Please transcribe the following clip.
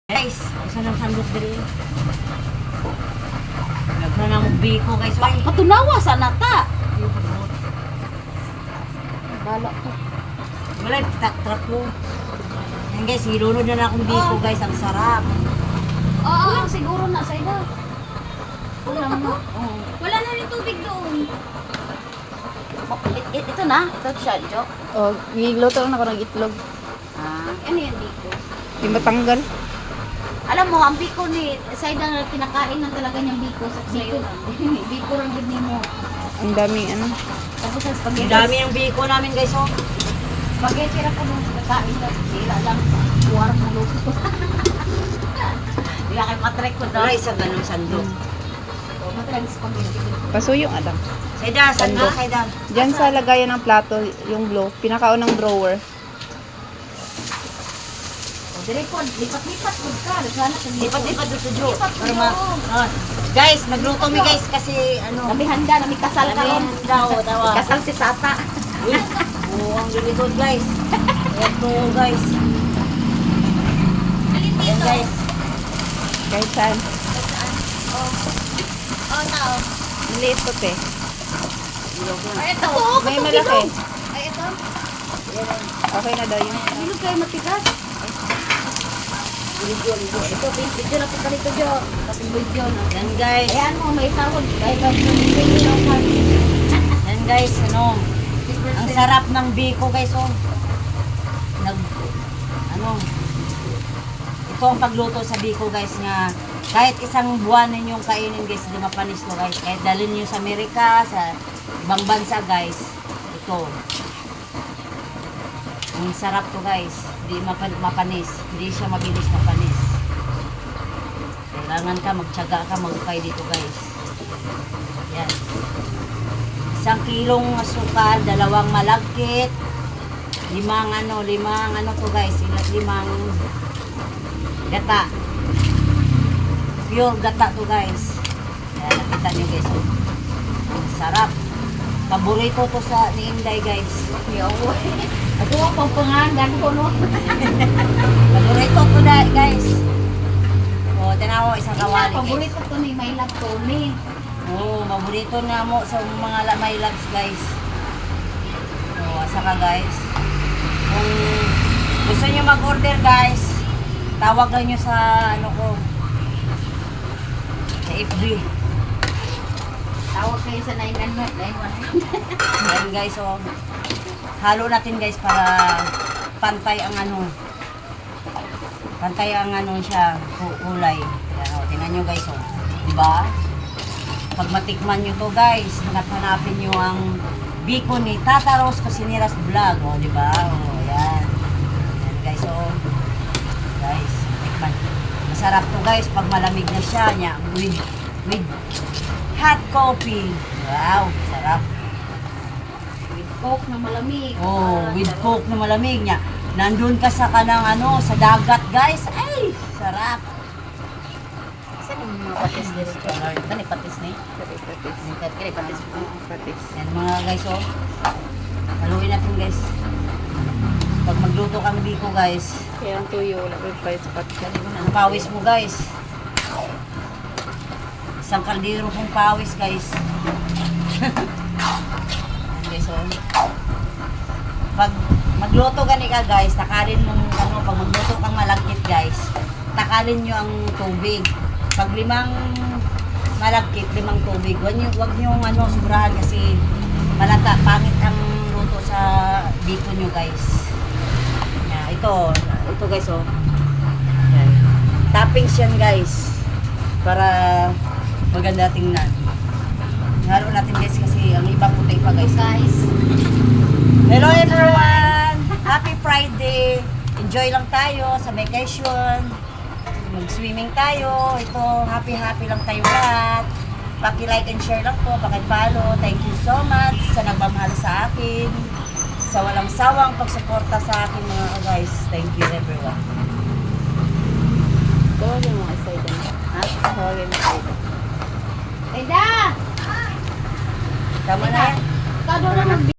Guys, isa ng sandok diri. Nagpana na magbiko guys. Patunawa sa nata. Bala ko. Wala, tak-trap mo. Yan guys, hilunod na akong biko guys. Ang sarap. Oo, siguro na sa ida. Kulang na. Oh. Wala na rin tubig doon. Ito na? Ito siya, Jo? Oh, giluto na ako ng itlog. Ano yan dito? Di matanggal. Alam mo, ang biko ni Saida na kinakain na talaga niyang biko sa sayo. Biko lang din mo. Ang daming ano. Tapos sa Ang spaghetti. dami ng biko namin guys. Oh. Spaghetti ra ko nung kakain na. Sila lang. Buwar mo luto. Hindi kayo matrek ko daw. Wala isang ganong sandok. Matrek spaghetti. Pasuyong adam. Saida, sandok, Sandok. Saida. Diyan sa lagayan ng plato, yung blow, pinakaunang drawer. Dire po, lipat-lipat po ka. Lipat-lipat doon sa Jo. Lipat Para mo. Guys, nagluto mi guys kasi ano. Kami handa, kami kasal ka ron. Daw, daw. Kasal si Tata. Uy, ang lilitod guys. Ito guys. Ayan guys. Kahit saan. Oh, tao. Maliit po te. Ay, ito. May malaki. Ay, ito. Okay na daw yun. Bilog kayo matigas. Ito, video na po ka dito, Jo. Kasi video na. Yan guys. Ayan mo, may tawag. Kahit ang video ka. Yan guys, ano. Ang sarap ng biko guys, oh. Ano. Ito ang pagluto sa biko guys nga kahit isang buwan ninyong kainin guys, di mapanis to guys. Kahit dalhin niyo sa Amerika, sa ibang bansa guys. Ito. Ang sarap to guys. Hindi mapanis. Hindi siya mabilis mapanis. Kailangan ka, magtiyaga ka, magukay dito guys. Yan. 1 kilong asukal, 2 malagkit, 5 ano to guys, 5 gata. Pure gata to guys. Yan, nakita nyo guys. Oh. Ang sarap. Paborito to sa ni Inday guys. Yo. Ito ang pangpangangan ko, no? Paborito to guys. O, tanaw, isang kawali guys. Paborito to ni May Love Tony. Oo, paborito na mo sa mga my loves guys. O, asa ka guys. Kung gusto nyo mag-order guys, tawag lang nyo sa ano ko. Sa FB. Tawag kayo sa 911. Yan guys, o. Halo natin guys para pantay ang ano. Pantay ang ano siya, kulay. Yan, o, tingnan nyo guys, o. Diba? Pag matikman nyo to guys, hanapin nyo ang biko ni Tata Rose Cocineras Vlog. O, diba? O, yan. Yan guys, o. Guys, tikman. Masarap to guys pag malamig na siya niya. With hot coffee. Wow, sarap. With Coke na malamig. Oh, with Coke na malamig niya. Nandun ka sa kanang ano, sa dagat guys. Ay, sarap. Saan yung mga patis dito? Kani patis ni? Patis. Kani patis. Patis. Yan mga guys, oh. Haluin natin guys. Pag magluto kang biko guys, Kaya ang tuyo, wala ko pa sa patis. ang pawis mo guys. Isang kaldero pong pawis guys. Yan guys, oh. Pag magluto gani ka guys, takalin mo ano, pag magluto kang malagkit guys, takalin nyo ang tubig. Pag 5 malagkit, 5 tubig. Wag nyo ano, sobrahan kasi malata, pangit ang luto sa biko nyo guys. Yeah, ito guys, oh. Yan. Toppings yan guys. Para maganda tingnan. Halo natin guys kasi ang ibang puti pa guys. Hello everyone! Happy Friday! Enjoy lang tayo sa vacation. Mag-swimming tayo. Ito, happy lang tayo lahat. Paki-like and share lang po, paki-follow. Thank you so much sa nagmamahal sa akin. Sa walang sawang pagsuporta sa akin mga guys. Thank you everyone. Tawagin mo isa ito. Ha? Tawagin mo isa ito. Eda! Tama na yan. Kado na mag